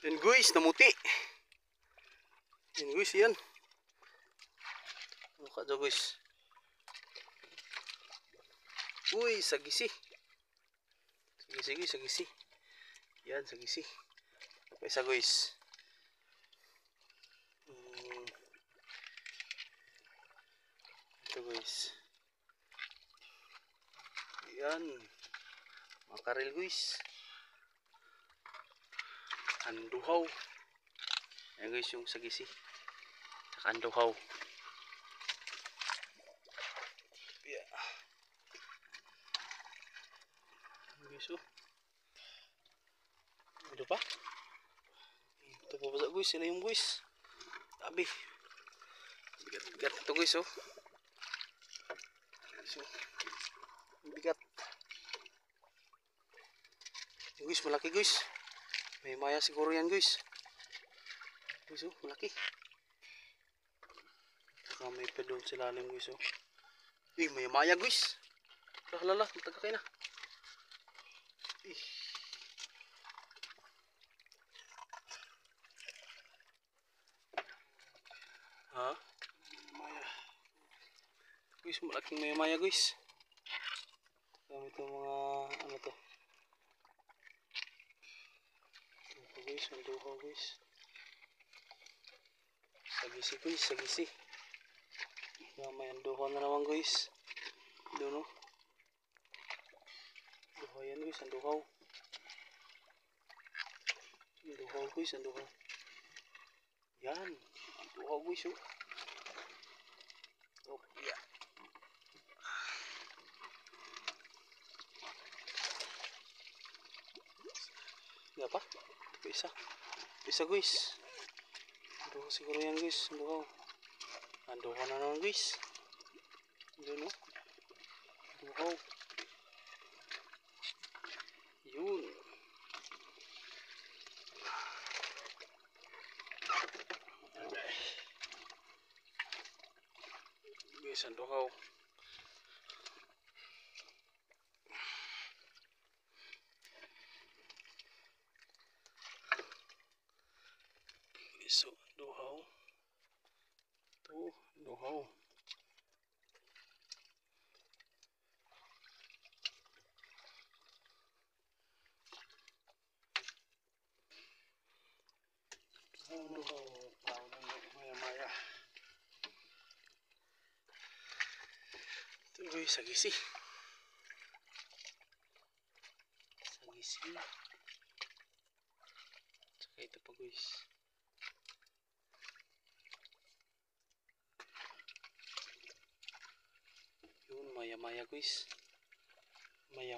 Yan guys, namuti. Yan guys, yan. Mukha dyan guys. Uy, sagisi. Sagisi. Yan, sagisi. Okay, isa guys. Ito guys. Yan. Makarel guys. Anduhaw. Ayan guys yung sagisi. Saka anduhaw. Yeah. Ayan guys oh. Ito pa. Ito pa basa guys. Sila yung guys. Tabi. Bigat ito guys oh. So, bigat. Yung guys malaki guys. May maya siguro yan guys. Guys oh, malaki. Saka may pedol sila lang guys oh. Uy, may maya guys. Lala, matagakay na. Ha? Maya. Guys, malaking may maya guys. Kami ito mga ano to. Ito guys, ang duho guys. Sagisi guys, sagisi. May anduho na naman guys. Doon o. Duho yan guys, anduho. Anduho guys, anduho. Yan, anduho guys o. Oh, yeah. Nga pa? Isa guys. Anduho siguro yan guys, anduho. Anduho na naman guys. Doon o. Anduho. Yun. Guys, anduho. So, anduho. Ito, anduho. Maya. Ito guys, sagisi. Saka ito pa guys. Yun, maya guys. Maya.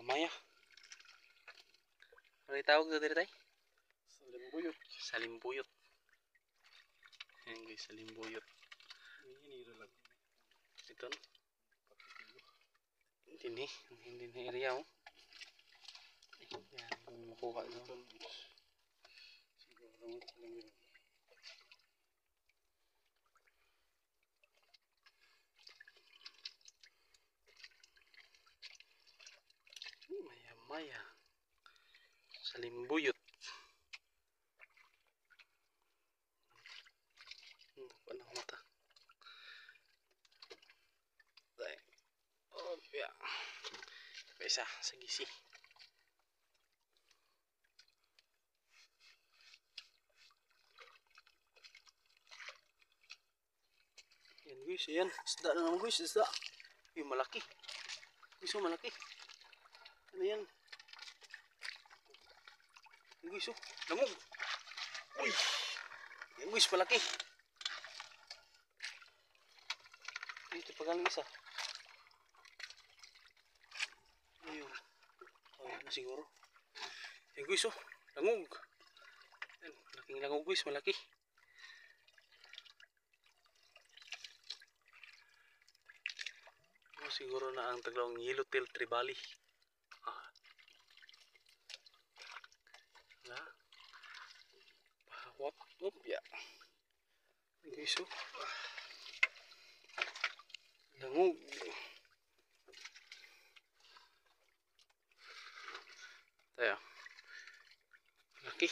Ano tawag doon dito tayo? Salimbuyot. Ayan guys, salimbuyot. Ito no? Hindi na area oh. Yan, makuha no? Maya. Salimbuyot. Panang mata. Oh, ya. Isa, sagisi. Yan guys, yan. Isda na naman guys, isda. Yung malaki. Guys, malaki. Ano yan? Yan guys, lamog. Uy! Yan guys, malaki. Dito pagaling isa. Ayun. Ayun na siguro. Yan guys, langog. Yan, malaking langog guys, malaki. Siguro na ang taglawang yellowtail tribali. Na. Pahawak. Ya. Guys, langog. Tayo. Laki.